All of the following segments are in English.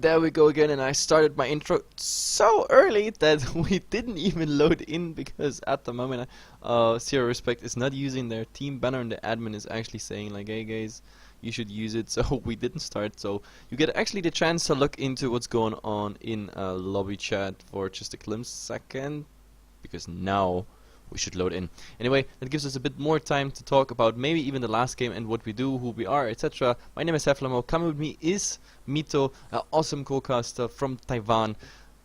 And there we go again, and I started my intro so early that we didn't even load in because at the moment Zero Respect is not using their team banner and the admin is actually saying like, hey guys, you should use it, so we didn't start. So you get actually the chance to look into what's going on in lobby chat for just a glimpse second, because now we should load in. Anyway, that gives us a bit more time to talk about maybe even the last game and what we do, who we are, etc. My name is Heflatv. Coming with me is Mito, an awesome co-caster from Taiwan.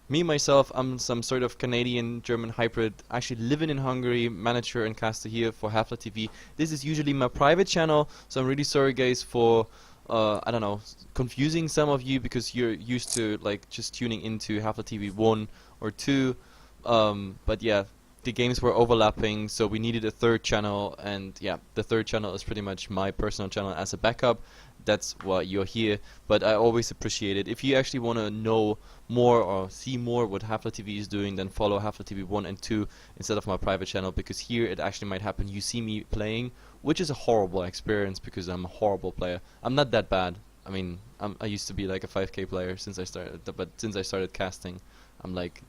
Me, myself, I'm some sort of Canadian-German hybrid, actually living in Hungary, manager and caster here for Heflatv. This is usually my private channel, so I'm really sorry guys for, I don't know, confusing some of you because you're used to like just tuning into Heflatv 1 or 2, but yeah, the games were overlapping, so we needed a third channel, and yeah, the third channel is pretty much my personal channel as a backup. That's why you're here, but I always appreciate it. If you actually want to know more or see more what Heflatv is doing, then follow Heflatv 1 and 2 instead of my private channel, because here it actually might happen you see me playing, which is a horrible experience because I'm a horrible player. I'm not that bad. I mean, I used to be like a 5k player since I started, but since I started casting, I'm like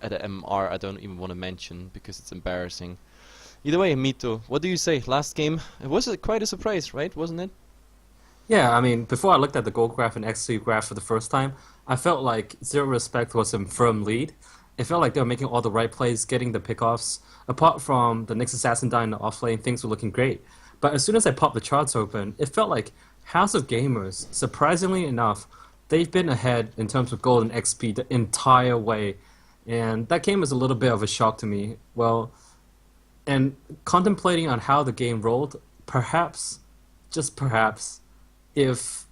at a MR I don't even want to mention because it's embarrassing. Either way, Mito, what do you say? Last game, it was quite a surprise, right? Wasn't it? Yeah, I mean, before I looked at the goal graph and XP graph for the first time, I felt like Zero Respect was in firm lead. It felt like they were making all the right plays, getting the pickoffs. Apart from the next assassin dying in the offlane, things were looking great. But as soon as I popped the charts open, it felt like House of Gamers, surprisingly enough, they've been ahead in terms of gold and XP the entire way. And that game was a little bit of a shock to me. Well, and contemplating on how the game rolled, perhaps, just perhaps, if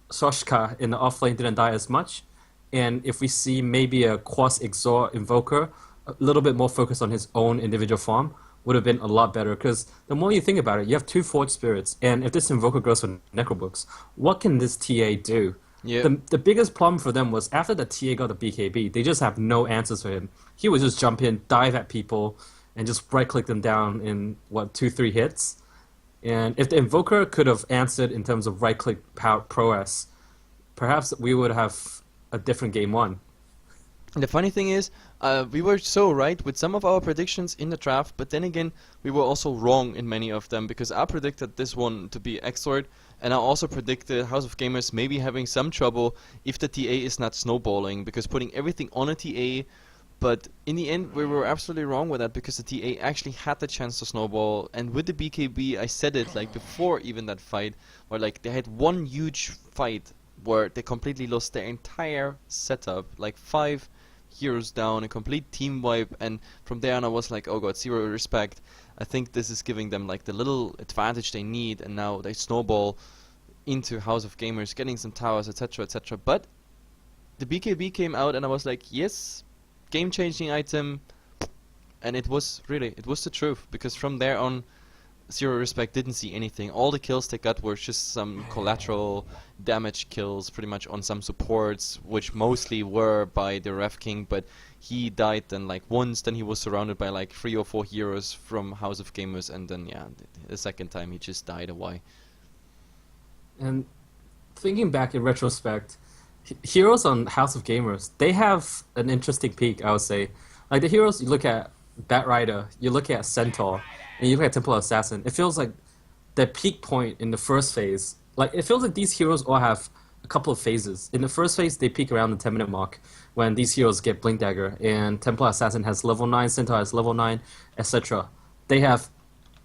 Soshka in the offlane didn't die as much, and if we see maybe a Quas Exor Invoker a little bit more focused on his own individual farm, would have been a lot better. Because the more you think about it, you have two Forge Spirits, and if this Invoker goes for Necrobooks, what can this TA do? Yeah. The biggest problem for them was after the TA got the BKB, they just have no answers for him. He would just jump in, dive at people, and just right-click them down in, what, 2-3 hits? And if the Invoker could have answered in terms of right-click prowess, perhaps we would have a different game one. The funny thing is, we were so right with some of our predictions in the draft, but then again, we were also wrong in many of them, because I predicted this one to be Exort, and I also predicted House of Gamers maybe having some trouble if the TA is not snowballing, because putting everything on a TA, but in the end we were absolutely wrong with that, because the TA actually had the chance to snowball, and with the BKB, I said it like before even that fight, where like they had one huge fight where they completely lost their entire setup, like 5 heroes down, a complete team wipe, and from there on I was like, oh god, Zero Respect. I think this is giving them like the little advantage they need, and now they snowball into House of Gamers, getting some towers, etc, etc. But the BKB came out and I was like, yes, game changing item, and it was the truth, because from there on Zero Respect didn't see anything. All the kills they got were just some collateral damage kills, pretty much on some supports, which mostly were by the Ref King, but he died then like once, then he was surrounded by like 3 or 4 heroes from House of Gamers, and then yeah, the second time he just died away. And thinking back in retrospect, heroes on House of Gamers, they have an interesting peak, I would say. Like the heroes, you look at Bat Rider, you look at Centaur, and you look at Temple Assassin, it feels like the peak point in the first phase. Like, it feels like these heroes all have a couple of phases. In the first phase, they peak around the 10-minute mark when these heroes get Blink Dagger, and Temple Assassin has level 9, Centaur has level 9, etc. They have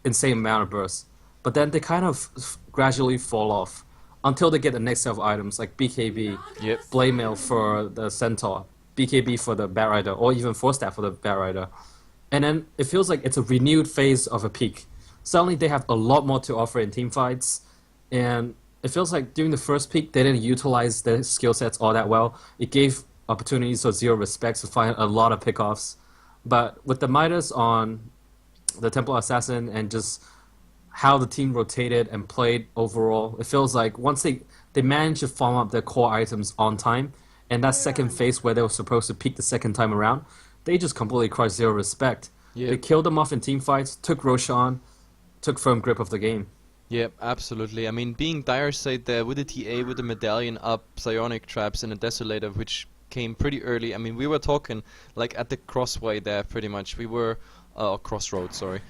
insane amount of bursts. But then they kind of gradually fall off until they get the next set of items, like BKB, Yep. Blade Mail for the Centaur, BKB for the Bat Rider, or even Force Staff for the Bat Rider. And then it feels like it's a renewed phase of a peak. Suddenly they have a lot more to offer in team fights, and it feels like during the first peak they didn't utilize their skill sets all that well. It gave opportunities for Zero Respect to find a lot of pickoffs. But with the Midas on the Temple Assassin and just how the team rotated and played overall, it feels like once they managed to farm up their core items on time, and that second phase where they were supposed to peak the second time around, they just completely crushed Zero Respect. Yep. They killed them off in team fights, took Roshan, took firm grip of the game. Yeah, absolutely. I mean, being dire side there with the TA, with the medallion up, psionic traps, and a desolator, which came pretty early. I mean, we were talking like at the crossway there, pretty much. We were, crossroad, sorry.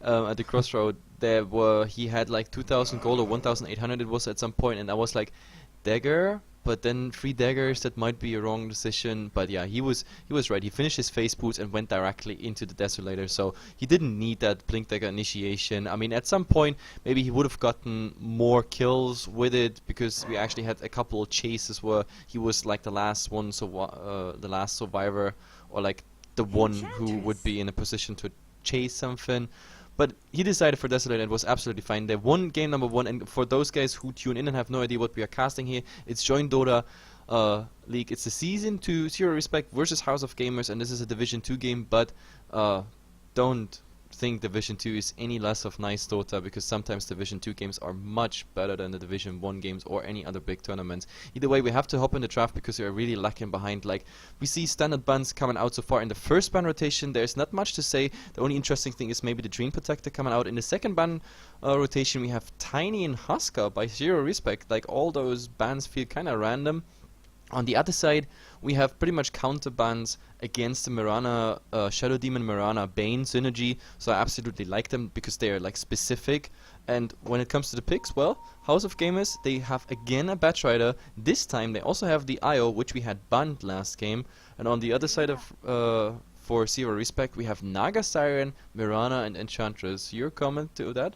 At the crossroad, there were he had like 2,000 gold or 1,800 it was at some point, and I was like, dagger. But then 3 daggers, that might be a wrong decision. But yeah, he was right. He finished his phase boots and went directly into the desolator. So he didn't need that blink dagger initiation. I mean, at some point maybe he would have gotten more kills with it because we actually had a couple of chases where he was like the last one, so the last survivor, or like the one who would be in a position to chase something. But he decided for Desolator and it was absolutely fine. They won game number 1, and for those guys who tune in and have no idea what we are casting here, it's joinDOTA League. It's the Season 2 Zero Respect versus House of Gamers, and this is a Division 2 game, but don't think Division 2 is any less of nice Dota, because sometimes Division 2 games are much better than the Division 1 games or any other big tournaments. Either way, we have to hop in the draft because we are really lacking behind. Like, we see standard bans coming out so far in the first ban rotation. There's not much to say. The only interesting thing is maybe the Dream Protector coming out. In the second ban rotation, we have Tiny and Husker by Zero Respect. Like, all those bans feel kind of random. On the other side, we have pretty much counter bans against the Mirana, Shadow Demon Mirana Bane synergy, so I absolutely like them because they are like specific. And when it comes to the picks, well, House of Gamers, they have again a Batch Rider. This time they also have the IO, which we had banned last game. And on the other side of for Zero Respect, we have Naga Siren, Mirana, and Enchantress. Your comment to that?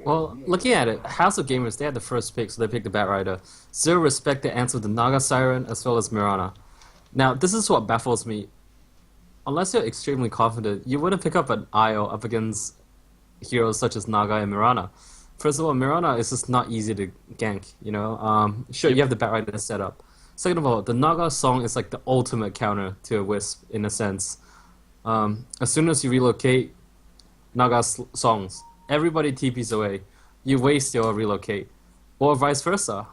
Well, looking at it, House of Gamers, they had the first pick, so they picked the Bat Rider. Zero Respect, they answered the Naga Siren as well as Mirana. Now, this is what baffles me. Unless you're extremely confident, you wouldn't pick up an IO up against heroes such as Naga and Mirana. First of all, Mirana is just not easy to gank, you know? Sure, you have the Bat Rider set up. Second of all, the Naga song is like the ultimate counter to a Wisp, in a sense. As soon as you relocate Naga's songs, everybody TPs away. You waste your relocate. Or vice versa.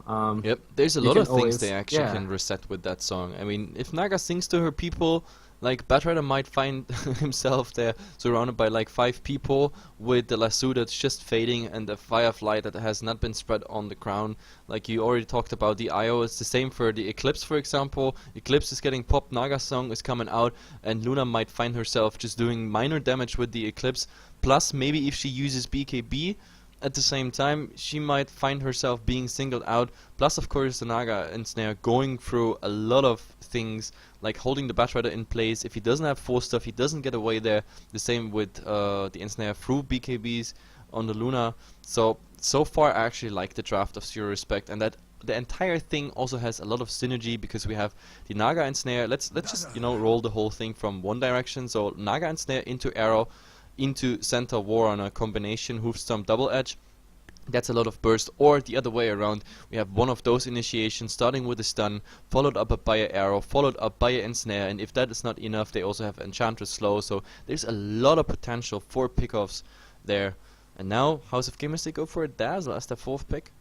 Yep, there's a lot of things always, they actually can reset with that song. I mean, if Naga sings to her people, like Batrider might find himself there surrounded by like 5 people with the lasso that's just fading and the firefly that has not been spread on the ground. Like you already talked about, the IO is the same for the Eclipse, for example. Eclipse is getting popped, Naga song is coming out, and Luna might find herself just doing minor damage with the Eclipse. Plus, maybe if she uses BKB at the same time, she might find herself being singled out. Plus, of course, the Naga and Snare going through a lot of things, like holding the Batrider in place. If he doesn't have 4 stuff, he doesn't get away there. The same with the Ensnare through BKBs on the Luna. So far, I actually like the draft of Zero Respect, and that the entire thing also has a lot of synergy because we have the Naga and Snare. Let's just roll the whole thing from one direction. So Naga and Snare into Arrow, into Centaur War on a combination Hoofstomp double edge. That's a lot of burst. Or the other way around, we have one of those initiations starting with a stun, followed up by an arrow, followed up by an ensnare, and if that is not enough, they also have Enchantress slow. So there's a lot of potential for pickoffs there. And now House of Gamers, they go for a Dazzle as their 4th pick.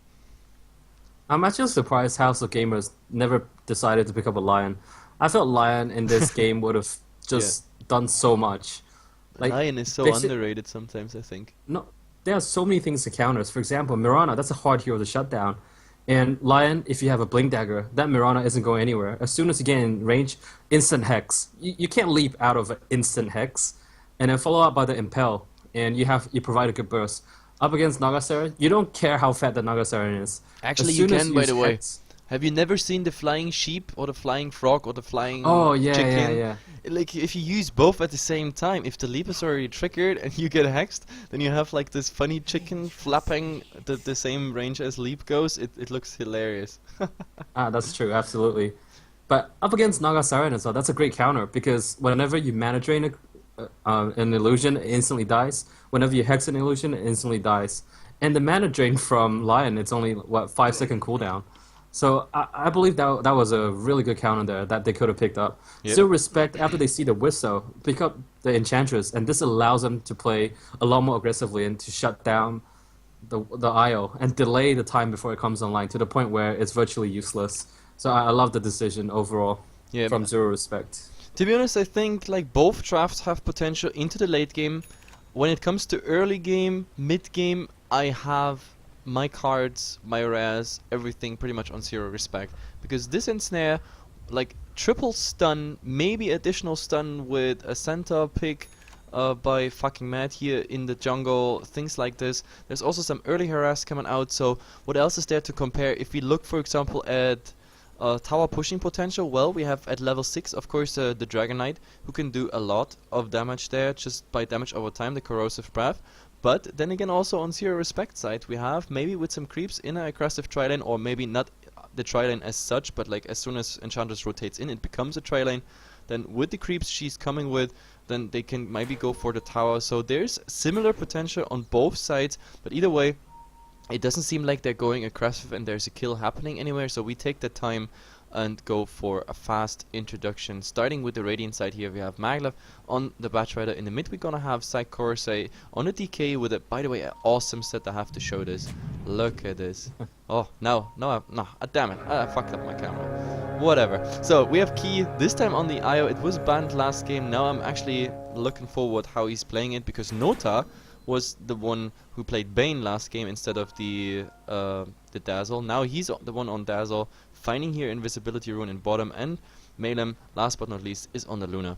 I'm actually surprised House of Gamers never decided to pick up a Lion. I felt Lion in this game would have just done so much. Like, Lion is so underrated sometimes, I think. No, there are so many things to counter. For example, Mirana, that's a hard hero to shut down. And Lion, if you have a Blink Dagger, that Mirana isn't going anywhere. As soon as you get in range, instant Hex. You can't leap out of an instant Hex. And then follow up by the Impel. And you provide a good burst. Up against Naga Siren, you don't care how fat the Naga Siren is. Actually, you can, by the way. Have you never seen the flying sheep or the flying frog or the flying chicken? Yeah. Like, if you use both at the same time, if the leap is already triggered and you get hexed, then you have like this funny chicken flapping the same range as leap goes. It looks hilarious. That's true, absolutely. But up against Naga Siren as well, that's a great counter because whenever you mana drain an illusion, it instantly dies. Whenever you hex an illusion, it instantly dies. And the mana drain from Lion, it's only, 5-second cooldown. So I believe that was a really good counter there that they could have picked up. Yep. Still respect after they see the Whistle, pick up the Enchantress, and this allows them to play a lot more aggressively and to shut down the IO and delay the time before it comes online to the point where it's virtually useless. So I love the decision overall from Zero Respect. To be honest, I think like both drafts have potential into the late game. When it comes to early game, mid game, I have my cards, my rares, everything pretty much on zero respect. Because this ensnare, like triple stun, maybe additional stun with a center pick by fucking Matt here in the jungle, things like this. There's also some early harass coming out, so what else is there to compare? If we look, for example, at tower pushing potential, well, we have at level 6, of course, the Dragon Knight, who can do a lot of damage there, just by damage over time, the Corrosive Breath. But then again, also on zero respect side, we have maybe with some creeps in an aggressive tri-lane, or maybe not the tri-lane as such, but like as soon as Enchantress rotates in, it becomes a tri-lane. Then with the creeps she's coming with, then they can maybe go for the tower. So there's similar potential on both sides, but either way, it doesn't seem like they're going aggressive and there's a kill happening anywhere. So we take the time and go for a fast introduction. Starting with the Radiant side here, we have Maglev on the Batrider. In the mid, we're gonna have Psychorsay on the DK with a, by the way, an awesome set. I have to show this. Look at this. Oh, no, damn it. I fucked up my camera. Whatever. So we have Ki this time on the IO. It was banned last game. Now I'm actually looking forward how he's playing it, because Nota was the one who played Bane last game instead of the Dazzle. Now he's the one on Dazzle, finding here Invisibility Rune in bottom, and Malem, last but not least, is on the Luna.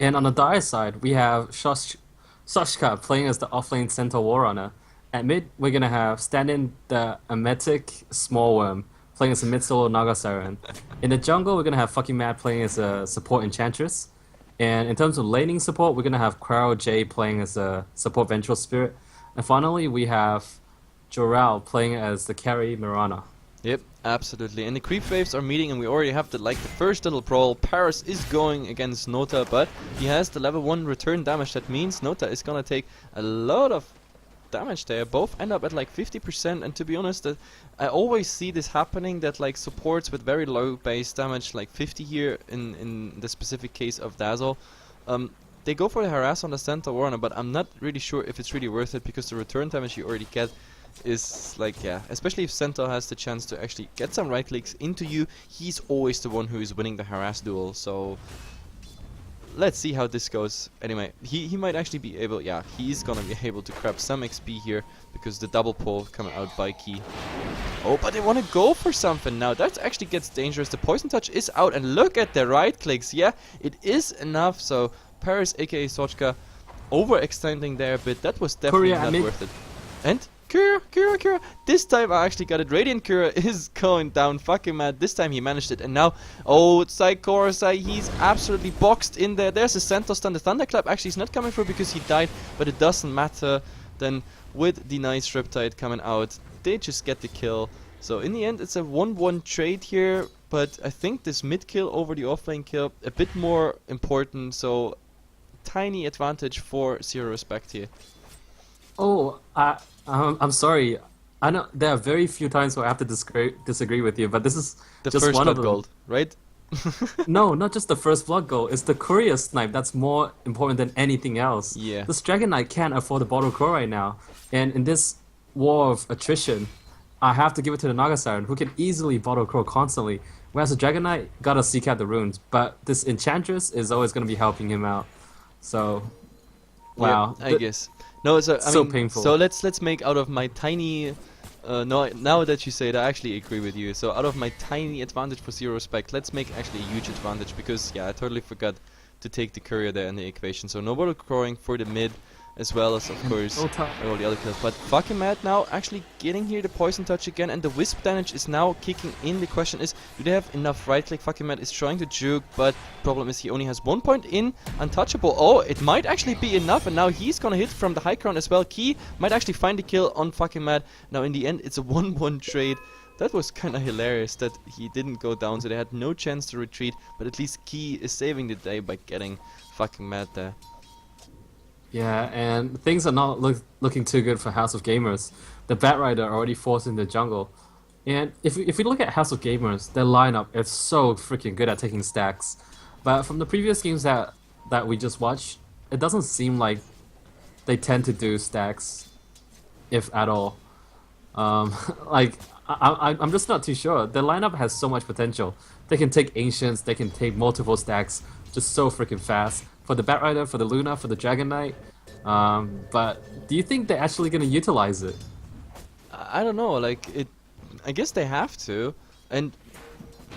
And on the Dire side, we have Shoshka playing as the offlane Centaur Warrunner. At mid, we're gonna have stand-in the Emetic Small Worm playing as a mid-solo Naga Siren. In the jungle, we're gonna have fucking Mad playing as a support Enchantress. And in terms of laning support, we're gonna have Crow J playing as a support Vengeful Spirit. And finally, we have Joral playing as the carry Mirana. Yep, absolutely. And the creep waves are meeting, and we already have the first little brawl. Paris is going against Nota, but he has the level 1 return damage. That means Nota is gonna take a lot of damage there. Both end up at like 50%, and to be honest, I always see this happening, that like supports with very low base damage, like 50 here in the specific case of Dazzle, they go for the harass on the Centaur Warrunner, but I'm not really sure if it's really worth it, because the return damage you already get is like, yeah, especially if Centaur has the chance to actually get some right clicks into you, he's always the one who is winning the harass duel. So let's see how this goes. Anyway, he might actually be able, yeah, he's gonna be able to grab some XP here, because the double pull coming out by Ki. Oh, but they want to go for something now. That actually gets dangerous. The Poison Touch is out, and look at the right clicks. Yeah, it is enough. So Paris, aka Sochka, overextending there a bit. That was definitely not worth it. And Kura. This time I actually got it. Radiant Kura is going down fucking mad. This time he managed it. And now, oh, Psychorsay, he's absolutely boxed in there. There's a Centaur stun. The Thunderclap actually is not coming through because he died, but it doesn't matter. Then with the nice Riptide coming out, they just get the kill. So in the end, it's a 1-1 trade here, but I think this mid kill over the offlane kill a bit more important. So tiny advantage for Zero Respect here. Oh, I'm sorry. I know there are very few times where I have to disagree with you, but this is the just first one of them. gold, right? No, not just the first blood goal. It's the courier snipe that's more important than anything else. Yeah. This Dragon Knight can't afford the bottle crow right now, and in this war of attrition, I have to give it to the Naga Siren, who can easily bottle crow constantly. Whereas the Dragon Knight gotta seek out the runes, but this Enchantress is always gonna be helping him out. So, wow. Yeah, I guess. No, so I mean, painful. So let's make out of my tiny. No, now that you say it, I actually agree with you. So out of my tiny advantage for Zero Respect, let's make actually a huge advantage, because yeah, I totally forgot to take the courier there in the equation. So no bottle crowing for the mid, as well as of course all the other kills. But fucking mad now, actually getting here the Poison Touch again, and the Wisp damage is now kicking in. The question is, do they have enough right click? Fucking mad is trying to juke, but problem is he only has 1 point in. Untouchable. Oh, it might actually be enough, and now he's gonna hit from the high ground as well. Ki might actually find the kill on fucking mad. Now in the end, it's a 1-1 trade. That was kind of hilarious that he didn't go down, so they had no chance to retreat. But at least Ki is saving the day by getting fucking mad there. Yeah, and things are not looking too good for House of Gamers. The Batrider already forced in the jungle. And if we look at House of Gamers, their lineup is so freaking good at taking stacks. But from the previous games that we just watched, it doesn't seem like they tend to do stacks, if at all. Like, I'm just not too sure. Their lineup has so much potential. They can take Ancients, they can take multiple stacks just so freaking fast. For the Batrider, for the Luna, for the Dragon Knight, But do you think they're actually going to utilize it? I don't know, like it. I guess they have to, and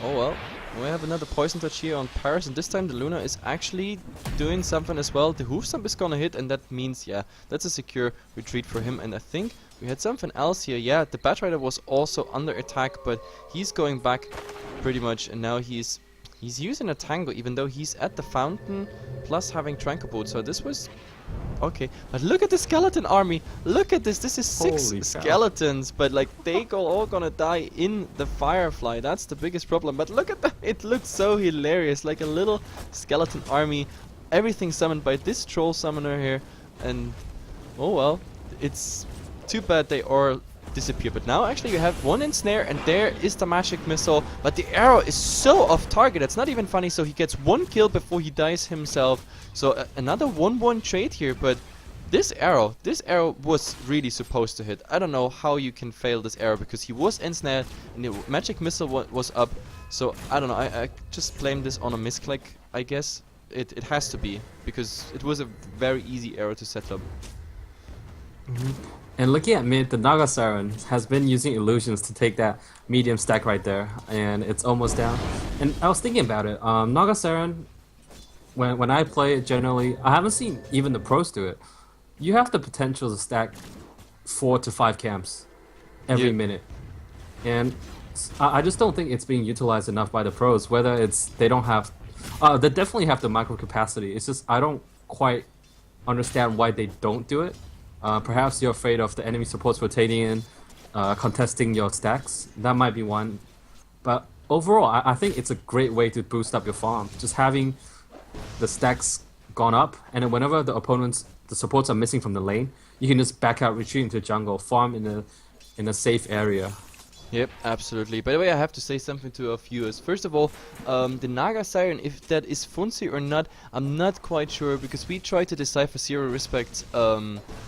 oh well. We have another poison touch here on Paris, and this time the Luna is actually doing something as well. The hoof stomp is gonna hit, and that means, yeah, that's a secure retreat for him. And I think we had something else here. Yeah, the Batrider was also under attack, but he's going back pretty much, and now he's using a Tango, even though he's at the fountain, plus having Tranquil Boot. So this was okay, but look at the skeleton army. Look at this. This is six Holy cow. skeletons, but like they all gonna die in the Firefly. That's the biggest problem. But look at that. It looks so hilarious, like a little skeleton army. Everything summoned by this troll summoner here, and oh well, it's too bad they all disappear. But now actually you have one ensnare, and there is the magic missile, but the arrow is so off target. It's not even funny. So he gets one kill before he dies himself. So another 1-1 trade here, but this arrow was really supposed to hit. I don't know how you can fail this arrow, because he was ensnared and the magic missile was up. So I don't know, I just blame this on a misclick, I guess. It has to be, because it was a very easy arrow to set up. And looking at mid, the Naga Siren has been using illusions to take that medium stack right there, and it's almost down. And I was thinking about it. Naga Siren, when I play it generally, I haven't seen even the pros do it. You have the potential to stack 4 to 5 camps every minute, and I just don't think it's being utilized enough by the pros. Whether it's they don't have, they definitely have the micro capacity. It's just I don't quite understand why they don't do it. Perhaps you're afraid of the enemy supports rotating in, contesting your stacks. That might be one. But overall, I think it's a great way to boost up your farm. Just having the stacks gone up, and then whenever the supports are missing from the lane, you can just back out, retreat into jungle, farm in a safe area. Yep, absolutely. By the way, I have to say something to our viewers. First of all, the Naga Siren, if that is Funsi or not, I'm not quite sure, because we tried to decipher Zero Respect's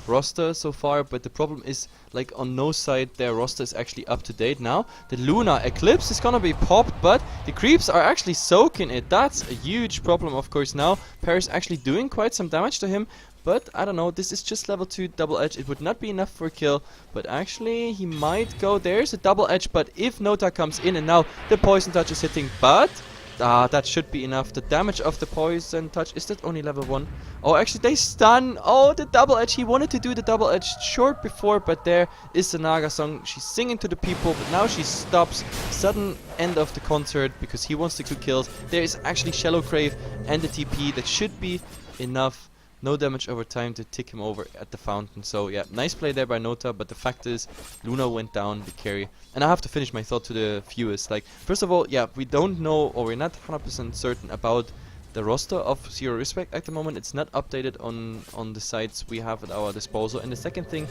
roster so far, but the problem is, like, on no side their roster is actually up to date now. The Luna Eclipse is gonna be popped, but the creeps are actually soaking it. That's a huge problem, of course. Now Paris actually doing quite some damage to him. But I don't know, this is just level 2 double edge. It would not be enough for a kill, but actually he might go. There's a double edge, but if Nota comes in, and now the poison touch is hitting, but that should be enough. The damage of the poison touch, is that only level 1? Oh, actually they stun. Oh, the double edge. He wanted to do the double edge short before, but there is the Naga song. She's singing to the people, but now she stops. Sudden end of the concert, because he wants the 2 kills. There is actually Shallow Crave and the TP. That should be enough. No damage over time to tick him over at the fountain. So yeah, nice play there by Nota, but the fact is Luna went down, the carry. And I have to finish my thought to the viewers. Like, first of all, yeah, we don't know, or we're not 100% certain about the roster of Zero Respect at the moment. It's not updated on the sites we have at our disposal. And the second thing,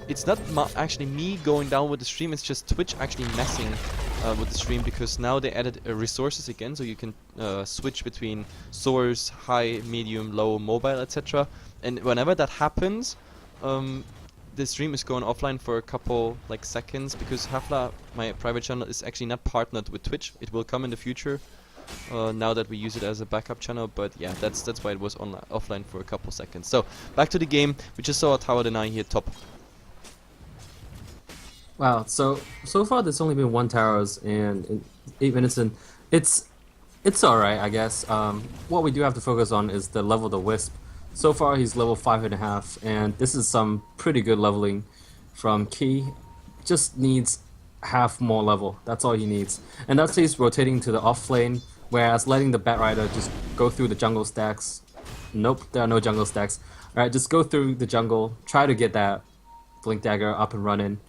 it's not actually me going down with the stream, it's just Twitch actually messing with the stream, because now they added resources again, so you can switch between source, high, medium, low, mobile, etc. And whenever that happens, the stream is going offline for a couple like seconds, because Heflatv, my private channel, is actually not partnered with Twitch. It will come in the future, now that we use it as a backup channel, but yeah, that's why it was offline for a couple seconds. So back to the game. We just saw a tower deny here top. Wow, so far there's only been 1 towers and 8 minutes in. It's alright, I guess. What we do have to focus on is the level of the Wisp. So far he's level 5.5, and this is some pretty good leveling from Ki. Just needs half more level. That's all he needs. And that's he's rotating to the off lane, whereas letting the Batrider just go through the jungle stacks. Nope, there are no jungle stacks. Alright, just go through the jungle, try to get that Blink Dagger up and running.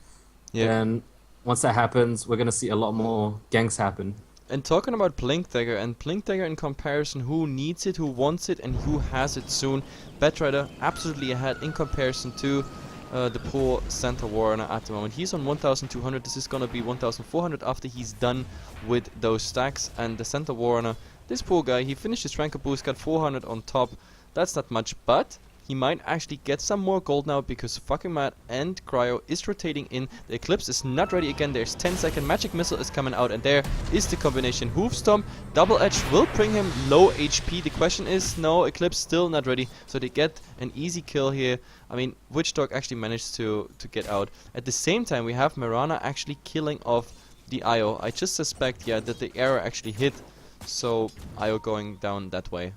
Yeah. And once that happens, we're gonna see a lot more ganks happen. And talking about Blink Dagger, and Blink Dagger in comparison, who needs it, who wants it, and who has it soon. Batrider absolutely ahead in comparison to the poor Santa Warner at the moment. He's on 1,200. This is gonna be 1,400 after he's done with those stacks. And the Santa Warner, this poor guy, he finished his rank boost, got 400 on top. That's not much, but He might actually get some more gold now because fucking Mad and Cryo is rotating in. The Eclipse is not ready again. There's 10-second Magic Missile is coming out, and there is the combination. Hoofstomp, Double Edge will bring him low HP. The question is, no, Eclipse still not ready, so they get an easy kill here. I mean, Witch Dog actually managed to get out. At the same time, we have Mirana actually killing off the IO. I just suspect, yeah, that the arrow actually hit, so IO going down that way.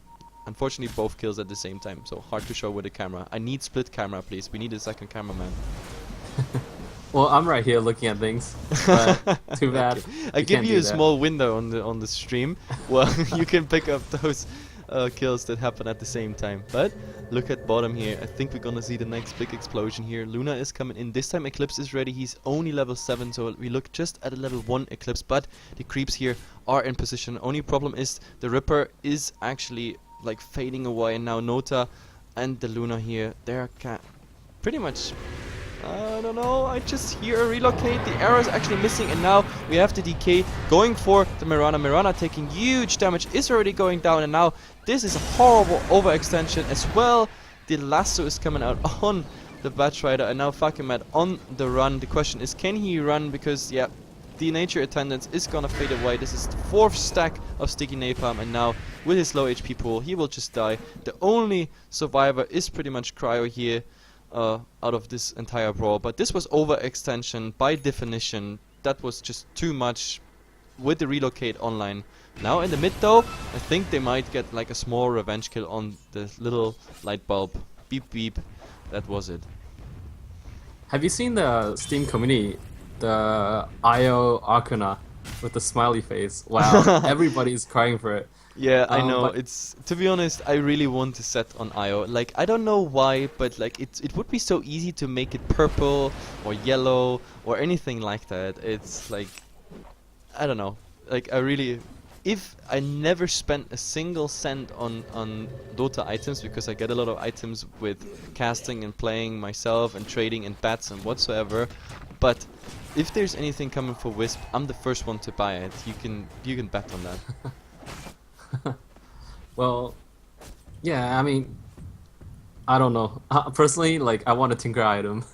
Unfortunately, both kills at the same time, so hard to show with the camera. I need split camera, please. We need a second cameraman. Well, I'm right here looking at things, but too bad. Okay. I give you a small window on the stream. Well, you can pick up those kills that happen at the same time. But look at bottom here. I think we're gonna see the next big explosion here. Luna is coming in. This time Eclipse is ready. He's only level 7, so we look just at a level 1 Eclipse. But the creeps here are in position. Only problem is the Ripper is actually like fading away, and now Nota and the Luna here, they're pretty much, I don't know, I just hear a relocate. The arrow is actually missing, and now we have the DK going for the Mirana. Mirana taking huge damage, is already going down, and now this is a horrible overextension as well. The lasso is coming out on the Batch Rider, and now fucking Mad on the run. The question is, can he run? Because, yeah, the nature attendance is gonna fade away. This is the 4th stack of sticky napalm, and now with his low HP pool, he will just die. The only survivor is pretty much Cryo here out of this entire brawl. But this was overextension by definition. That was just too much with the relocate online. Now in the mid though, I think they might get like a small revenge kill on the little light bulb. Beep beep. That was it. Have you seen the Steam community? The IO Arcana with the smiley face. Wow, everybody's crying for it. Yeah, I know. It's, to be honest, I really want to set on IO. Like, I don't know why, but like it would be so easy to make it purple or yellow or anything like that. It's like, I don't know. Like, I really, if I never spent a single cent on Dota items, because I get a lot of items with casting and playing myself and trading and bats and whatsoever, but if there's anything coming for Wisp, I'm the first one to buy it. You can bet on that. Well, yeah, I mean, I don't know. Personally, like, I want a Tinker item.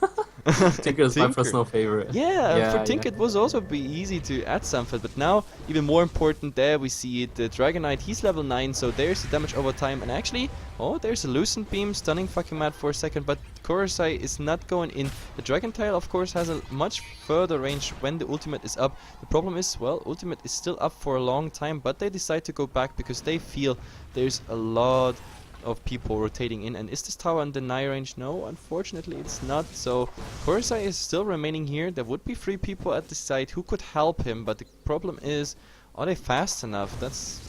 Tinker is my personal favorite. Yeah, for Tinker it was also be easy to add something, but now even more important, there we see it, the Dragon Knight, he's level 9, so there's the damage over time, and actually, oh, there's a Lucent Beam stunning fucking Mad for a second, but Korosai is not going in. The Dragon Tail, of course, has a much further range when the ultimate is up. The problem is, well, ultimate is still up for a long time, but they decide to go back because they feel there's a lot of people rotating in. And is this tower in deny range? No, unfortunately it's not. So Korosai is still remaining here. There would be 3 people at the site who could help him, but the problem is, are they fast enough?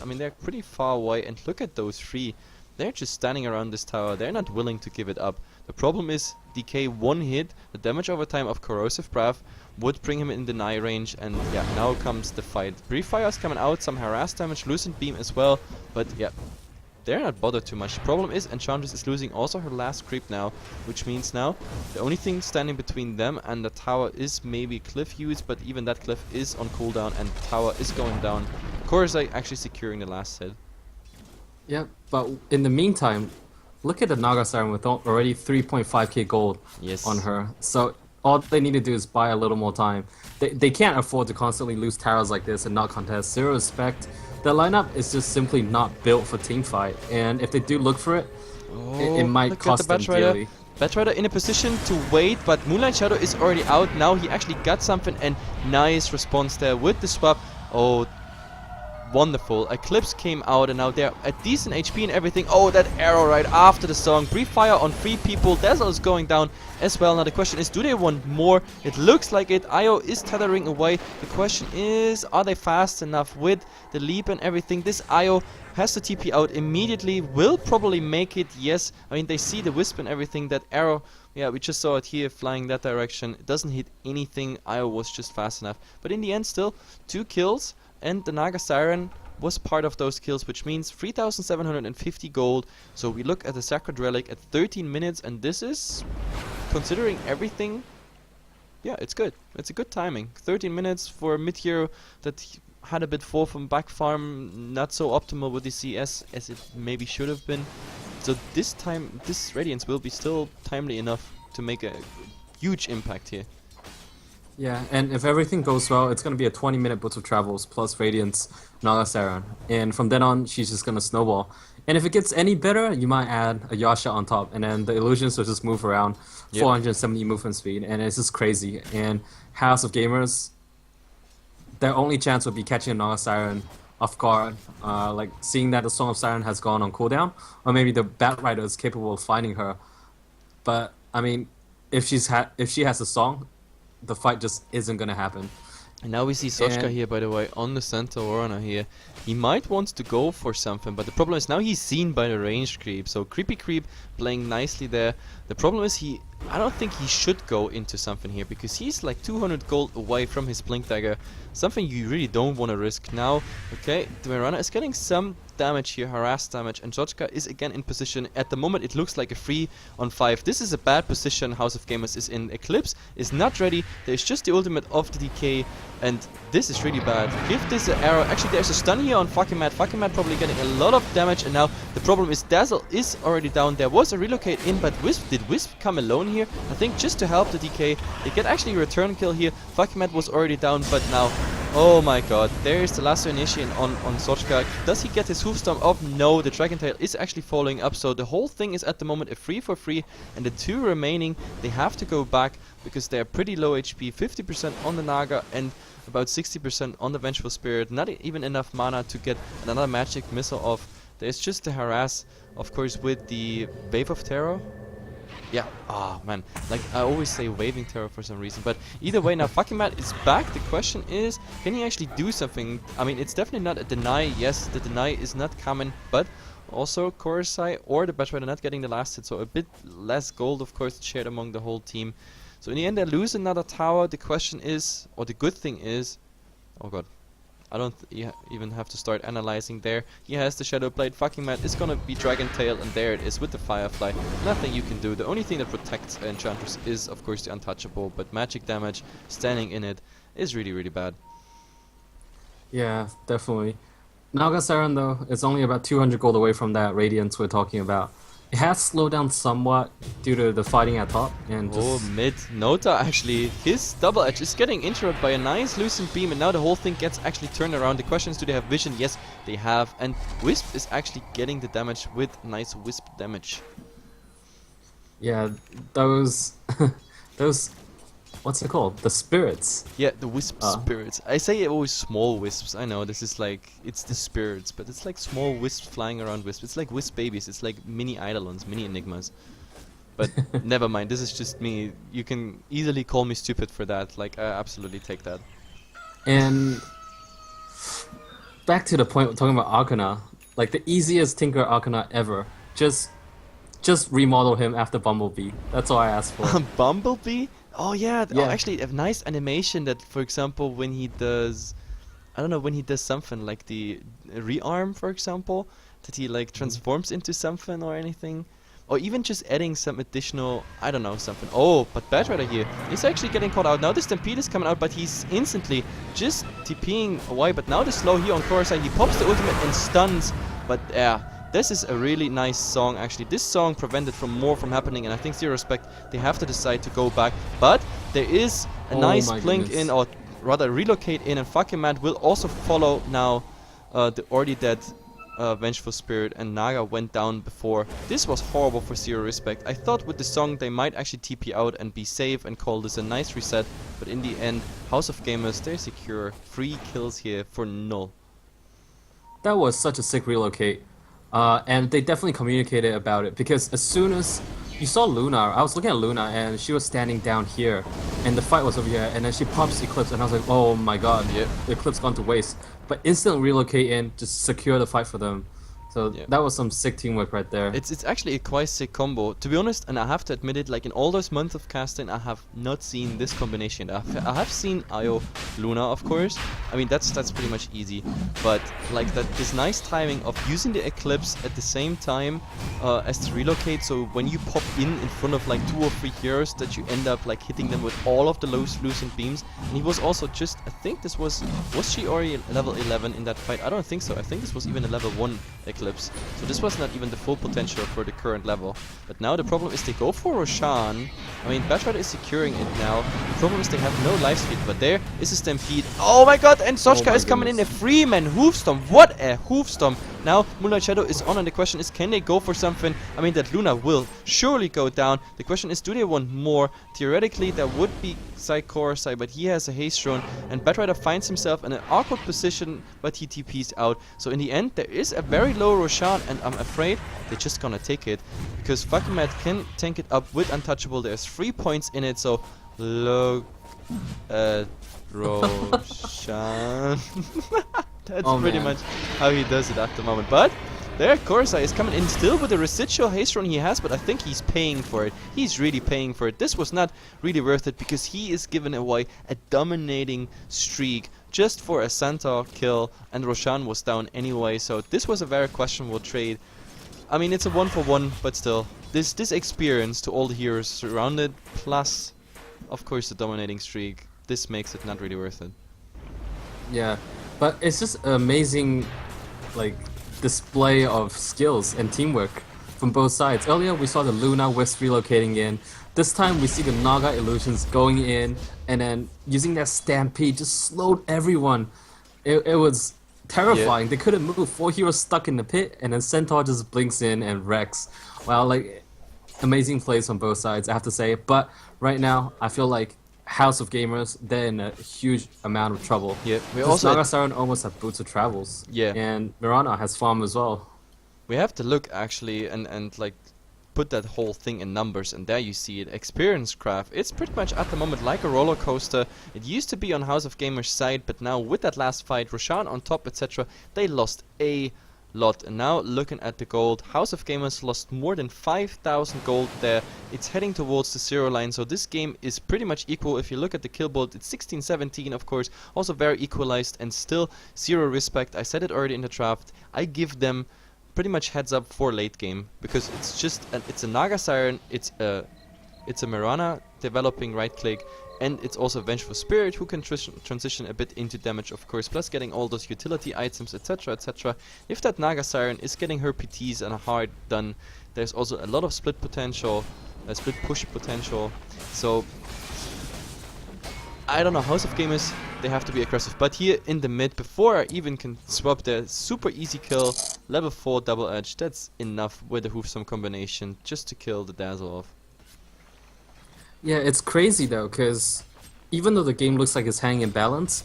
I mean, they're pretty far away, and look at those 3. They're just standing around this tower. They're not willing to give it up. The problem is DK 1 hit, the damage over time of Corrosive Breath would bring him in deny range, and yeah, now comes the fight. Brief Fire is coming out, some harass damage, Lucent Beam as well, but yeah, they're not bothered too much. The problem is Enchantress is losing also her last creep now, which means now the only thing standing between them and the tower is maybe Cliff use, but even that Cliff is on cooldown and the tower is going down. Korosai actually securing the last hit. Yeah, but in the meantime, look at the Naga Siren with already 3.5k gold on her. So all they need to do is buy a little more time. They can't afford to constantly lose towers like this and not contest. Zero respect. The lineup is just simply not built for teamfight, and if they do look for it, it might cost them dearly. Batch Rider in a position to wait, but Moonlight Shadow is already out. Now he actually got something, and nice response there with the swap. Oh, wonderful. Eclipse came out, and now they're at decent HP and everything. Oh, that arrow right after the song. Brief Fire on 3 people. Dazzle is going down as well. Now the question is, do they want more? It looks like it. IO is tethering away. The question is, are they fast enough with the leap and everything? This IO has the TP out immediately. Will probably make it, yes. I mean, they see the Wisp and everything. That arrow, yeah, we just saw it here flying that direction. It doesn't hit anything. IO was just fast enough. But in the end, still 2 kills. And the Naga Siren was part of those kills, which means 3,750 gold. So we look at the Sacred Relic at 13 minutes, and this is, considering everything, yeah, it's good. It's a good timing. 13 minutes for a mid-hero that had a bit fall from back farm, not so optimal with the CS as it maybe should have been. So this time, this Radiance will be still timely enough to make a huge impact here. Yeah, and if everything goes well, it's going to be a 20-minute boots of travels plus Radiance, Naga Saran. And from then on, she's just going to snowball. And if it gets any better, you might add a Yasha on top, and then the illusions will just move around, 470 movement speed, and it's just crazy. And House of Gamers, their only chance would be catching a Naga Siren off guard, like seeing that the Song of Siren has gone on cooldown, or maybe the Bat Rider is capable of finding her. But I mean, if she has a song, the fight just isn't gonna happen. And now we see Sochka here, by the way, on the center Warner here. He might want to go for something, but the problem is now he's seen by the range creep. So creepy creep playing nicely there. The problem is I don't think he should go into something here, because he's like 200 gold away from his Blink Dagger. Something you really don't want to risk now. Okay, the Mirana is getting some damage here, harass damage, and Sochka is again in position. At the moment it looks like a 3-on-5. This is a bad position. House of Gamers is in. Eclipse is not ready. There's just the ultimate of the DK, and this is really bad. Give this an arrow. Actually, there's a stun here on fucking Mad. Fucking Mad probably getting a lot of damage, and now the problem is Dazzle is already down. There was a relocate in, but did Wisp come alone here? I think just to help the DK. They get actually a return kill here. Fucking Mad was already down, but now, oh my god, there is the lasso initiation on Sochka. Does he get his hoofstomp off? No, the Dragon Tail is actually following up, so the whole thing is at the moment a 3-for-3, and the two remaining, they have to go back because they are pretty low HP, 50% on the Naga and about 60% on the Vengeful Spirit. Not even enough mana to get another magic missile off. There's just the harass, of course, with the Wave of Terror. Yeah, man, like I always say waving terror for some reason, but either way now fucking Mad is back. The question is, can he actually do something? I mean, it's definitely not a deny. Yes, the deny is not coming, but also Korosai or the Bat Rider not getting the last hit, so a bit less gold, of course, shared among the whole team. So in the end they lose another tower. The question is, or the good thing is, oh god, I don't even have to start analyzing there. He has the Shadow Blade. Fucking Mad is gonna be Dragon Tail, and there it is with the Firefly. Nothing you can do. The only thing that protects Enchantress is, of course, the Untouchable, but magic damage standing in it is really, really bad. Yeah, definitely. Naga Siren, though, is only about 200 gold away from that Radiance we're talking about. It has slowed down somewhat due to the fighting at top. And mid. Nota actually, his double edge is getting interrupted by a nice Lucent Beam, and now the whole thing gets actually turned around. The question is, do they have vision? Yes, they have. And Wisp is actually getting the damage with nice Wisp damage. Yeah, those... those... What's it called? The spirits. Yeah, the Wisp spirits. I say always small wisps. I know this is like, it's the spirits, but it's like small wisps flying around wisps. It's like wisp babies. It's like mini eidolons, mini enigmas. But never mind. This is just me. You can easily call me stupid for that. Like I absolutely take that. And back to the point, talking about Arcana, like the easiest Tinker Arcana ever. Just remodel him after Bumblebee. That's all I ask for. Bumblebee? Oh yeah, oh, actually a nice animation that, for example, when he does, I don't know, when he does something like the rearm, for example, that he like transforms into something or anything, or even just adding some additional, I don't know, something. Oh, but Bat Rider here is actually getting caught out. Now the Stampede is coming out, but he's instantly just TPing away. But now the slow here on Korosai, he pops the ultimate and stuns, but yeah. This is a really nice song, actually. This song prevented more from happening, and I think Zero Respect, they have to decide to go back. But there is a nice blink in, or rather relocate in, and fucking Mad will also follow now the already dead Vengeful Spirit, and Naga went down before. This was horrible for Zero Respect. I thought with the song they might actually TP out and be safe and call this a nice reset, but in the end, House of Gamers, they're secure. 3 kills here for null. That was such a sick relocate. And they definitely communicated about it, because as soon as you saw Luna, I was looking at Luna and she was standing down here and the fight was over here, and then she pops Eclipse and I was like, oh my god, the Eclipse gone to waste. But instant relocate in, just secure the fight for them. So that was some sick teamwork right there. It's actually a quite sick combo, to be honest, and I have to admit it, like in all those months of casting, I have not seen this combination. I have seen Io Luna, of course. I mean, that's pretty much easy, but like this nice timing of using the Eclipse at the same time as the relocate, so when you pop in front of like 2 or 3 heroes, that you end up like hitting them with all of the Lucent Beams. And he was also just, I think this was she already level 11 in that fight? I don't think so. I think this was even a level 1 Eclipse. Eclipse, so this was not even the full potential for the current level. But now the problem is they go for Roshan. I mean, Batrider is securing it now. The problem is they have no life speed, but there is a Stampede. Oh my god, and Soshka is coming in a free-man Hoofstomp. What a Hoofstomp. Now Moonlight Shadow is on, and the question is, can they go for something? I mean, that Luna will surely go down. The question is, do they want more? Theoretically, there would be Psychorsai, but he has a haste drone, and Batrider finds himself in an awkward position, but he TPs out. So in the end, there is a very low Roshan, and I'm afraid they're just gonna take it, because fucking Matt can tank it up with Untouchable. There's 3 points in it, so look at Roshan. That's pretty much how he does it at the moment. But there, Korsai is coming in still with the residual haste run he has, but I think he's paying for it. He's really paying for it. This was not really worth it, because he is giving away a dominating streak just for a Centaur kill, and Roshan was down anyway, so this was a very questionable trade. I mean, it's a 1-for-1, but still, this experience to all the heroes surrounded, plus, of course, the dominating streak, this makes it not really worth it. Yeah, but it's just amazing, like, display of skills and teamwork from both sides. Earlier we saw the Luna Wisp relocating in. This time we see the Naga illusions going in, and then using that Stampede just slowed everyone. It was terrifying. They couldn't move. 4 heroes stuck in the pit, and then Centaur just blinks in and wrecks. Well, like, amazing plays on both sides, I have to say. But right now, I feel like House of Gamers, they're in a huge amount of trouble. Yeah, we also also Naga Siren almost have Boots of Travels. Yeah, and Mirana has farm as well. We have to look actually and like put that whole thing in numbers, and there you see it. Experience graph. It's pretty much at the moment like a roller coaster. It used to be on House of Gamers' side, but now with that last fight, Roshan on top, etc., they lost a lot. And now looking at the gold, House of Gamers lost more than 5,000 gold there. It's heading towards the 0 line, so this game is pretty much equal. If you look at the kill board, it's 16-17, of course, also very equalized, and still 0 respect. I said it already in the draft. I give them pretty much heads up for late game, because it's just it's a Naga Siren, it's a Mirana developing right click, and it's also a Vengeful Spirit who can transition a bit into damage, of course, plus getting all those utility items, etc., etc. If that Naga Siren is getting her PTs and hard done, there's also a lot of split potential, split push potential. So I don't know, House of Gamers, they have to be aggressive. But here in the mid, before I even can swap the super easy kill, level 4 double edge, that's enough with the Hoofstomp combination just to kill the Dazzle off. Yeah, it's crazy though, because even though the game looks like it's hanging in balance,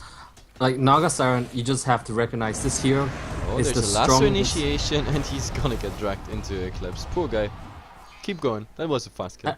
like Naga Siren, you just have to recognize this hero is the there's a lasso strongest. initiation, and he's gonna get dragged into Eclipse. Poor guy. Keep going. That was a fast kill.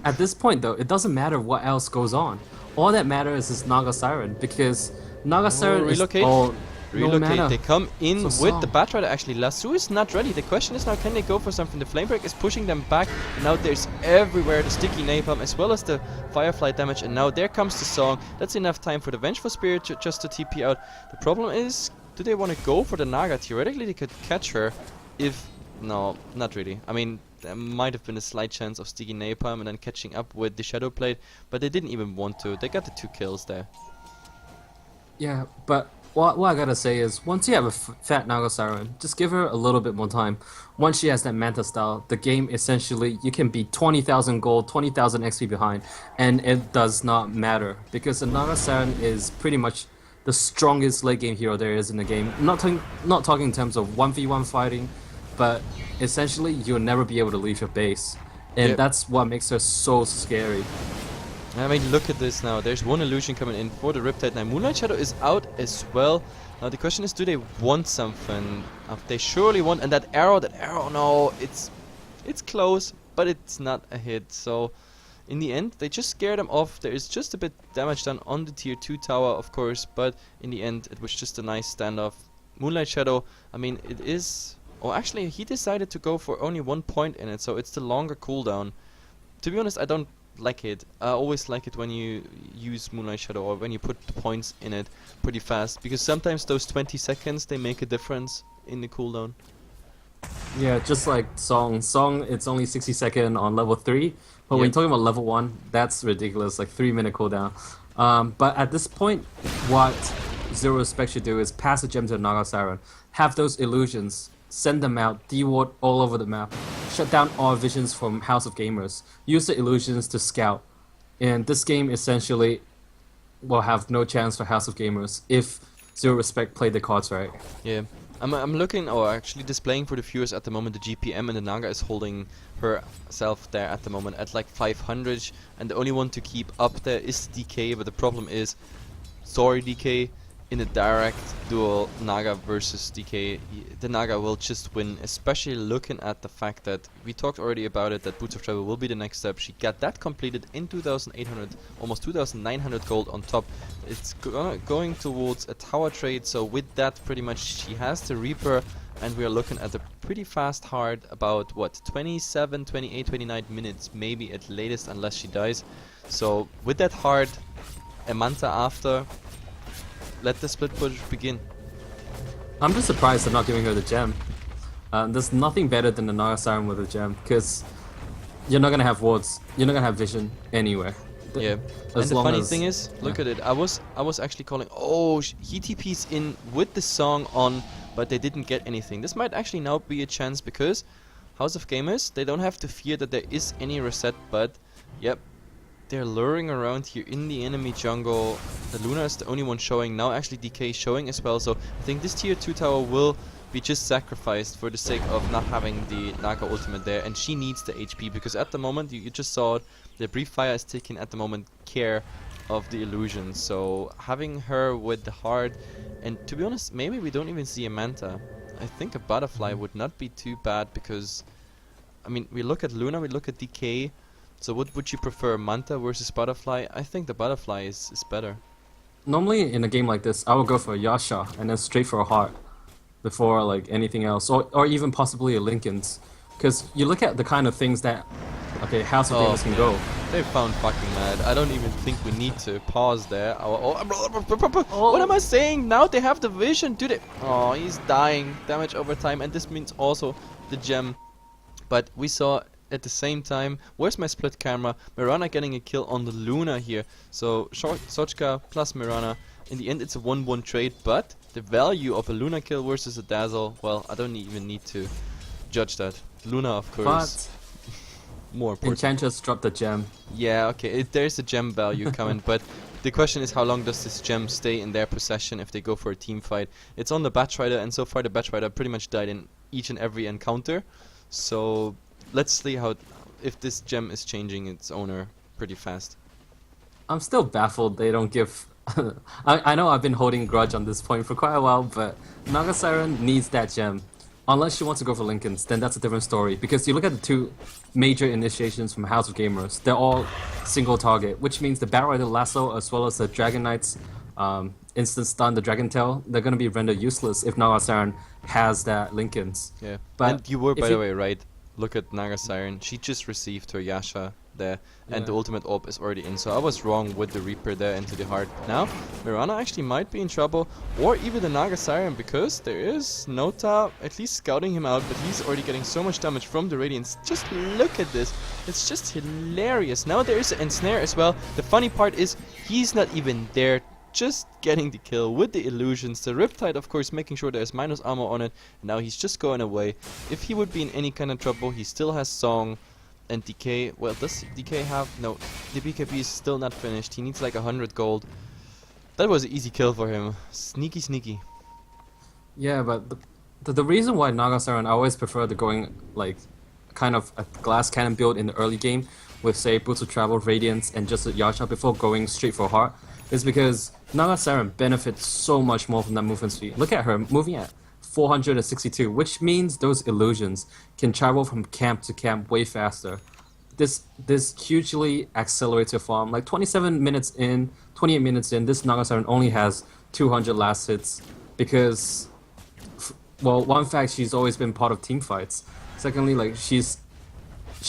At this point though, it doesn't matter what else goes on. All that matters is Naga Siren, because Naga Siren relocate. is all Relocate. They come in So with the Batrider. Actually, Lasso is not ready. The question is now, can they go for something? The Flame Break is pushing them back. And now there's everywhere the sticky napalm as well as the Firefly damage. And now there comes the song. That's enough time for the Vengeful Spirit just to TP out. The problem is, do they want to go for the Naga? Theoretically, they could catch her if... No, not really. I mean, there might have been a slight chance of sticky napalm and then catching up with the Shadow Blade, but they didn't even want to. They got the 2 kills there. Yeah, but what I gotta say is, once you have a fat Naga Siren, just give her a little bit more time. Once she has that Manta style, the game essentially, you can be 20,000 gold, 20,000 XP behind, and it does not matter, because the Naga Siren is pretty much the strongest late game hero there is in the game. Not talking in terms of 1v1 fighting, but essentially you'll never be able to leave your base, and that's what makes her so scary. I mean, look at this now. There's one illusion coming in for the Riptide. Now, Moonlight Shadow is out as well. Now, the question is, do they want something? They surely want. And that arrow, no, it's close, but it's not a hit. So, in the end, they just scare them off. There is just a bit damage done on the tier 2 tower, of course, but in the end, it was just a nice standoff. Moonlight Shadow, I mean, it is... Oh, actually, he decided to go for only 1 point in it, so it's the longer cooldown. To be honest, I don't like it. I always like it when you use Moonlight Shadow or when you put the points in it pretty fast, because sometimes those 20 seconds they make a difference in the cooldown. Yeah, just like Song, it's only 60 seconds on level 3, but when you're talking about level 1, that's ridiculous, like 3-minute cooldown. But at this point, what Zero Respect should do is pass the gem to Naga Siren, have those illusions send them out, deward all over the map, shut down all visions from House of Gamers, use the illusions to scout. And this game essentially will have no chance for House of Gamers if Zero Respect played the cards right. Yeah. I'm looking, or actually displaying for the viewers at the moment, the GPM, and the Naga is holding herself there at the moment at like 500, and the only one to keep up there is DK, but the problem is, sorry DK, in a direct duel Naga versus DK, the Naga will just win, especially looking at the fact that we talked already about it, that Boots of Travel will be the next step. She got that completed in 2,800, almost 2,900 gold on top. It's going towards a tower trade, so with that pretty much she has the Reaper, and we are looking at a pretty fast hard, about what, 27, 28, 29 minutes maybe at latest, unless she dies. So with that hard, a Manta after, let the split push begin. I'm just surprised they're not giving her the gem. There's nothing better than the Naga Siren with a gem, because you're not gonna have wards, you're not gonna have vision anywhere. Yeah, and the funny thing is, look at it. I was actually calling. Oh, he TP's in with the song on, but they didn't get anything. This might actually now be a chance, because House of Gamers, they don't have to fear that there is any reset. But yep, they're luring around here in the enemy jungle. The Luna is the only one showing now. Actually, DK showing as well. So I think this tier 2 tower will be just sacrificed for the sake of not having the Naga ultimate there, and she needs the HP, because at the moment you just saw it, the Brief Fire is taking at the moment care of the illusion. So having her with the hard, and to be honest, maybe we don't even see a Manta. I think a Butterfly would not be too bad, because I mean, we look at Luna, we look at DK. So what would you prefer, Manta versus Butterfly? I think the Butterfly is better. Normally in a game like this, I would go for a Yasha and then straight for a heart before like anything else, or even possibly a Lincoln's, because you look at the kind of things that House of Gamers can go. They found fucking mad. I don't even think we need to pause there. What am I saying? Now they have the vision, dude. Oh, he's dying. Damage over time, and this means also the gem. But we saw at the same time, where's my split camera? Mirana getting a kill on the Luna here. So Sochka plus Mirana. In the end, it's a 1-1 trade, but the value of a Luna kill versus a Dazzle, well, I don't even need to judge that. Luna, of course, more important. Enchantress dropped the gem. Yeah, okay, there's a gem value coming, but the question is, how long does this gem stay in their possession if they go for a team fight? It's on the Batrider, and so far the Batrider pretty much died in each and every encounter. So let's see if this gem is changing its owner pretty fast. I'm still baffled they don't give... I know I've been holding grudge on this point for quite a while, but Naga Siren needs that gem. Unless she wants to go for Lincoln's, then that's a different story. Because you look at the two major initiations from House of Gamers, they're all single target, which means the Batrider Lasso as well as the Dragon Knight's instant stun, the Dragon Tail, they're going to be rendered useless if Naga Siren has that Lincoln's. Yeah, but and you were, by the way, right. Look at Naga Siren, she just received her Yasha there, and the ultimate orb is already in, so I was wrong with the Reaper there into the heart. Now, Mirana actually might be in trouble, or even the Naga Siren, because there is Nota at least scouting him out, but he's already getting so much damage from the Radiance. Just look at this, it's just hilarious. Now there is an ensnare as well. The funny part is, he's not even there, just getting the kill with the illusions. The Riptide, of course, making sure there's minus armor on it, and now he's just going away. If he would be in any kind of trouble, he still has Song. And DK, well, does DK have... No, the BKB is still not finished. He needs like 100 gold. That was an easy kill for him. Sneaky, sneaky. Yeah, but the reason why Naga Siren I always prefer the going, like, kind of a glass cannon build in the early game with, say, Boots of Travel, Radiance, and just a Yasha before going straight for Heart is because Naga Siren benefits so much more from that movement speed. Look at her moving at 462, which means those illusions can travel from camp to camp way faster. This hugely accelerates your farm. Like 28 minutes in, this Naga Siren only has 200 last hits because, well, one fact, she's always been part of team fights. Secondly, like she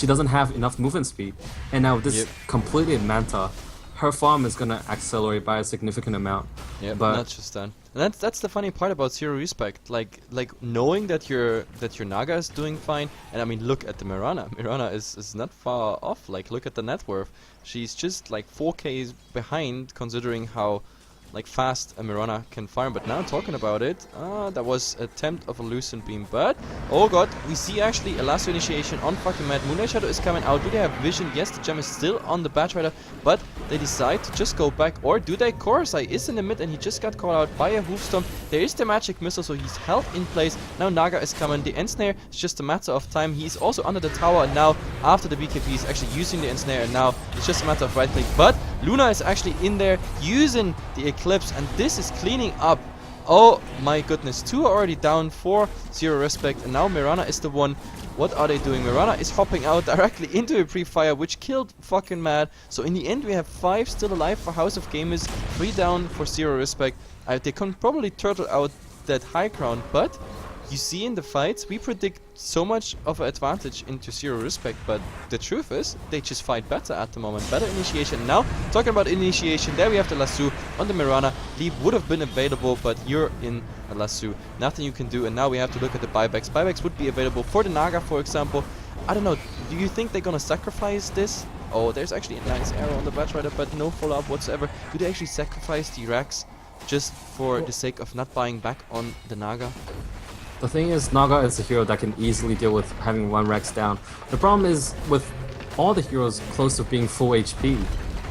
doesn't have enough movement speed, and now this completely Manta, her farm is gonna accelerate by a significant amount. Yeah, but not just that. And that's the funny part about Zero Respect. Like knowing that your Naga is doing fine, and I mean, look at the Mirana. Mirana is not far off. Like, look at the net worth. She's just like 4K behind, considering how like fast Mirana can farm. But now talking about it, that was attempt of a Lucent Beam. But, oh god, we see actually a lasso initiation on fucking Mad. Moonlight Shadow is coming out. Do they have vision? Yes, the gem is still on the Batrider, but they decide to just go back. Or do they? Korsai is in the mid and he just got caught out by a Hoofstorm. There is the magic missile, so he's held in place. Now Naga is coming. The Ensnare is just a matter of time. He's also under the tower now after the BKB is actually using the Ensnare, and now it's just a matter of right click. But Luna is actually in there using the Eclipse, and this is cleaning up. Oh my goodness, 2 are already down for Zero Respect, and now Mirana is the one. What are they doing? Mirana is hopping out directly into a pre-fire, which killed fucking Mad. So in the end, we have 5 still alive for House of Gamers, 3 down for Zero Respect. They can probably turtle out that high ground, but you see in the fights, we predict so much of an advantage into Zero Respect, but the truth is, they just fight better at the moment. Better initiation. Now, talking about initiation, there we have the lasso on the Mirana. Leave would have been available, but you're in a lasso. Nothing you can do, and now we have to look at the buybacks. Buybacks would be available for the Naga, for example. I don't know, do you think they're gonna sacrifice this? Oh, there's actually a nice arrow on the Batrider, but no follow-up whatsoever. Do they actually sacrifice the Rax just for the sake of not buying back on the Naga? The thing is, Naga is a hero that can easily deal with having 1 Rex down. The problem is, with all the heroes close to being full HP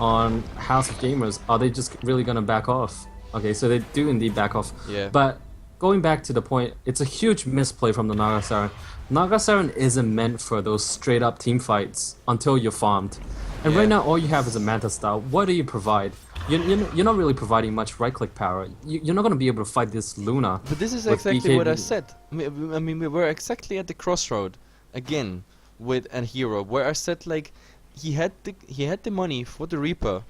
on House of Gamers, are they just really gonna back off? Okay, so they do indeed back off. Yeah. But going back to the point, it's a huge misplay from the Naga Siren. Naga Siren isn't meant for those straight up team fights until you're farmed. And right now, all you have is a Manta style. What do you provide? You're not really providing much right-click power. You're not going to be able to fight this Luna. But this is exactly what I said. I mean, we were exactly at the crossroad again with a hero where I said, like, he had the money for the Reaper,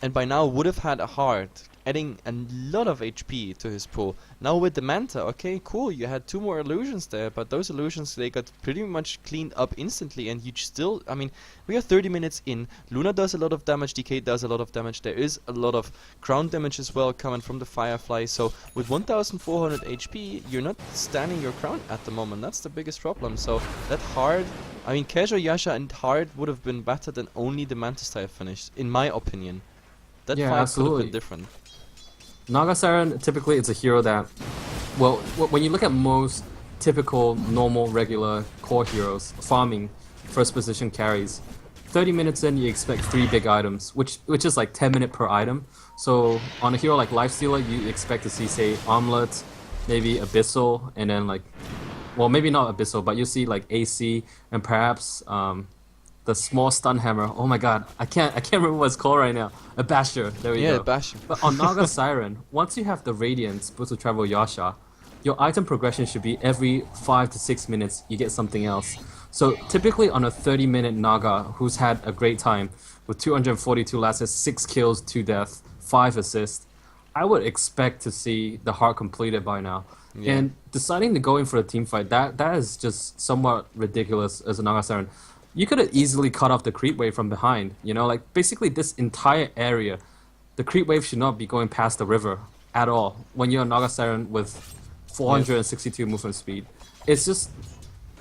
and by now would have had a heart, adding a lot of HP to his pool. Now with the Manta, okay, cool, you had 2 more illusions there, but those illusions, they got pretty much cleaned up instantly, and you still, I mean, we are 30 minutes in, Luna does a lot of damage, DK does a lot of damage, there is a lot of ground damage as well coming from the Firefly, so with 1400 HP, you're not standing your ground at the moment, that's the biggest problem. So that hard, I mean, Casual Yasha and hard would have been better than only the Mantis type finish, in my opinion. That fight could have been different. Naga Siren, typically it's a hero that, well, when you look at most typical, normal, regular core heroes, farming, first position carries, 30 minutes in you expect 3 big items, which is like 10 minutes per item. So on a hero like Lifestealer, you expect to see, say, Omelette, maybe Abyssal, and then like, well, maybe not Abyssal, but you see like AC, and perhaps the small stun hammer. Oh my god, I can't remember what it's called right now. A basher. There we go. Yeah, basher. But on Naga Siren, once you have the Radiance, Boost to Travel Yasha, your item progression should be every 5 to 6 minutes you get something else. So typically on a 30-minute Naga who's had a great time with 242 last hits, 6 kills, 2 deaths, 5 assists, I would expect to see the heart completed by now. Yeah. And deciding to go in for a team fight, that is just somewhat ridiculous as a Naga Siren. You could have easily cut off the creep wave from behind, you know, like basically this entire area, the creep wave should not be going past the river at all when you're a Naga Siren with 462 movement speed. It's just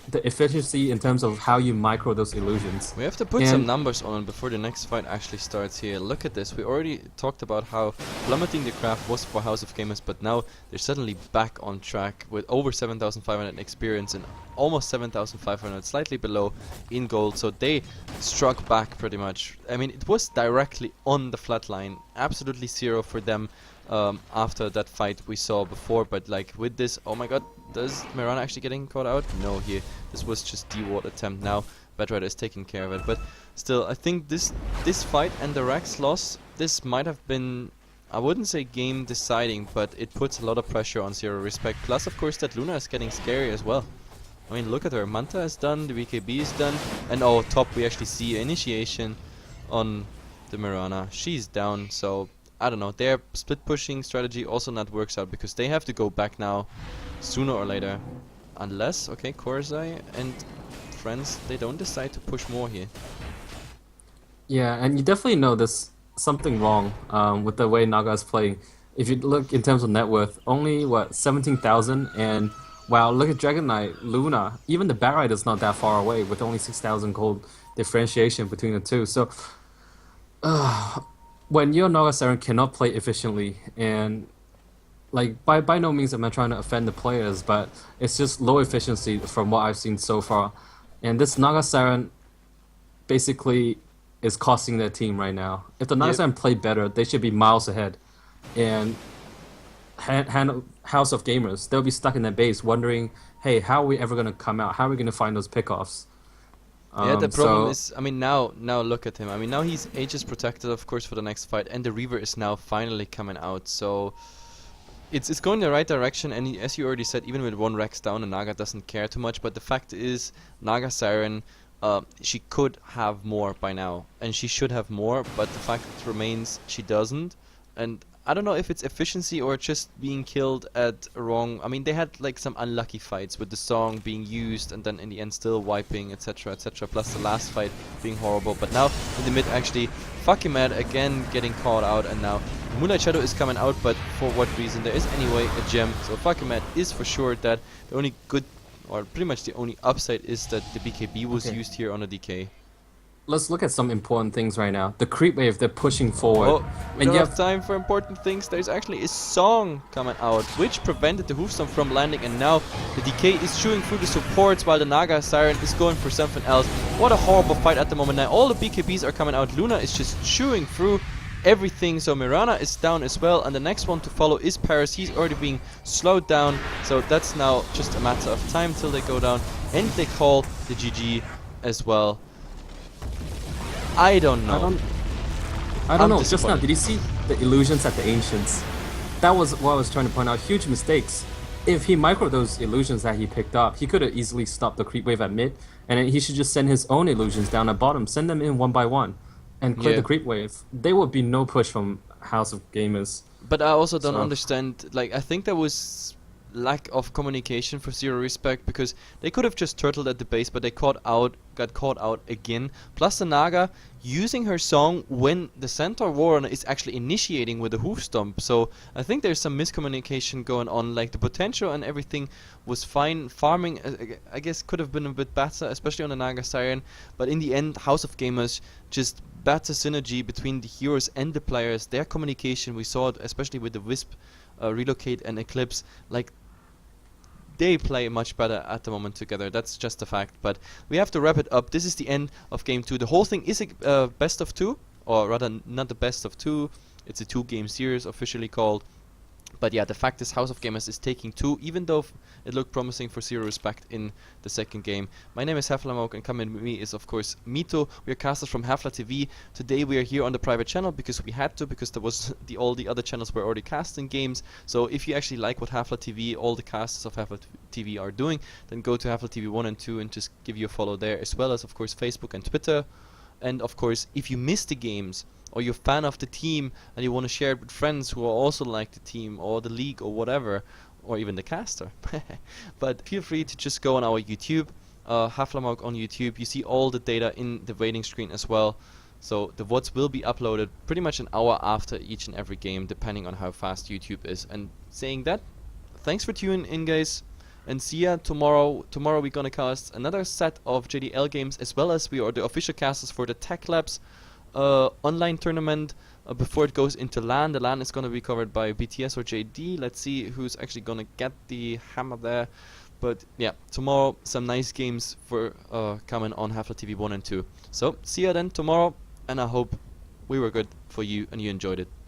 the efficiency in terms of how you micro those illusions. We have to put some numbers on before the next fight actually starts here. Look at this. We already talked about how plummeting the craft was for House of Gamers, but now they're suddenly back on track with over 7,500 experience and almost 7,500, slightly below in gold. So they struck back pretty much. I mean, it was directly on the flat line. Absolutely zero for them after that fight we saw before. But like with this, oh my god, does Mirana actually getting caught out? No, here. This was just D-ward attempt. Now Batrider is taking care of it. But still, I think this fight and the Rax loss, this might have been, I wouldn't say game deciding, but it puts a lot of pressure on Zero Respect. Plus, of course, that Luna is getting scary as well. I mean, look at her. Manta is done, the BKB is done, and oh, top we actually see initiation on the Mirana. She's down, so I don't know. Their split pushing strategy also not works out because they have to go back now sooner or later. Unless, okay, Korsai and friends, they don't decide to push more here. Yeah, and you definitely know there's something wrong with the way Naga is playing. If you look in terms of net worth, only, what, 17,000? And wow, look at Dragon Knight, Luna. Even the Batrider's not that far away with only 6,000 gold differentiation between the two. So, when your Naga Siren cannot play efficiently, and like by no means am I trying to offend the players, but it's just low efficiency from what I've seen so far. And this Naga Siren basically is costing their team right now. If the Naga Yep. Siren played better, they should be miles ahead. And House of Gamers, they'll be stuck in their base wondering, hey, how are we ever gonna come out? How are we gonna find those pickoffs? Yeah, the problem So is, I mean, now look at him. I mean, now he's Aegis protected, of course, for the next fight, and the Reaver is now finally coming out. So it's going the right direction, and as you already said, even with one Rex down, the Naga doesn't care too much. But the fact is, Naga Siren, she could have more by now, and she should have more. But the fact remains, she doesn't. And I don't know if it's efficiency or just being killed at wrong. I mean, they had like some unlucky fights with the song being used, and then in the end still wiping, etc., etc. Plus the last fight being horrible. But now in the mid, actually, fucking mad again, getting caught out, and now Moonlight Shadow is coming out, but for what reason? There is anyway a gem, so fucking mad is for sure that the only good, or pretty much the only upside is that the BKB was okay, used here on a DK. let's look at some important things right now. The creep wave, they're pushing forward, Oh, we and don't you have have time for important things. There's actually a song coming out, which prevented the Hoofstorm from landing, and now the DK is chewing through the supports while the Naga Siren is going for something else. What a horrible fight at the moment. Now all the BKBs are coming out. Luna is just chewing through everything, so Mirana is down as well, and the next one to follow is Paris. He's already being slowed down, so that's now just a matter of time till they go down, and they call the GG as well. I don't I know. don't I I'm don't know. Just now, disappointed. did you see the illusions at the Ancients? That was what I was trying to point out. Huge mistakes. If he microed those illusions that he picked up, he could have easily stopped the creep wave at mid, and then he should just send his own illusions down at bottom, send them in one by one, and clear Yeah. the creep wave. There would be no push from House of Gamers. But I also don't So understand, like, I think there was lack of communication for Zero Respect, because they could have just turtled at the base, but they got caught out again. Plus the Naga using her song when the Centaur Warrunner is actually initiating with a hoof stomp. So I think there's some miscommunication going on, like the potential and everything was fine. Farming, I guess, could have been a bit better, especially on the Naga Siren, but in the end, House of Gamers just better synergy between the heroes and the players. Their communication, we saw it especially with the Wisp, Relocate and Eclipse, like they play much better at the moment together. That's just a fact. But we have to wrap it up. This is the end of game 2. The whole thing is a best of 2, or rather not the best of 2. It's a 2-game series officially called. But yeah, the fact is House of Gamers is taking 2, even though it looked promising for Zero Respect in the second game. My name is Heflatv, and coming with me is of course Mito. We are casters from Heflatv. Today we are here on the private channel because we had to, because there was all the other channels were already casting games. So if you actually like what Heflatv, all the casters of Heflatv are doing, then go to Heflatv 1 and 2 and just give you a follow there, as well as of course Facebook and Twitter. And of course, if you miss the games, or you're a fan of the team and you want to share it with friends who are also like the team or the league or whatever, or even the caster, but feel free to just go on our YouTube, Heflatv on YouTube. You see all the data in the waiting screen as well. So the VODs will be uploaded pretty much an hour after each and every game, depending on how fast YouTube is. And saying that, thanks for tuning in, guys, and see ya tomorrow. Tomorrow we're gonna cast another set of JDL games, as well as we are the official casters for the Tech Labs online tournament before it goes into LAN. The LAN is gonna be covered by BTS or JD. Let's see who's actually gonna get the hammer there. But yeah, tomorrow some nice games for coming on Heflatv 1 and 2. So see ya then tomorrow, and I hope we were good for you and you enjoyed it.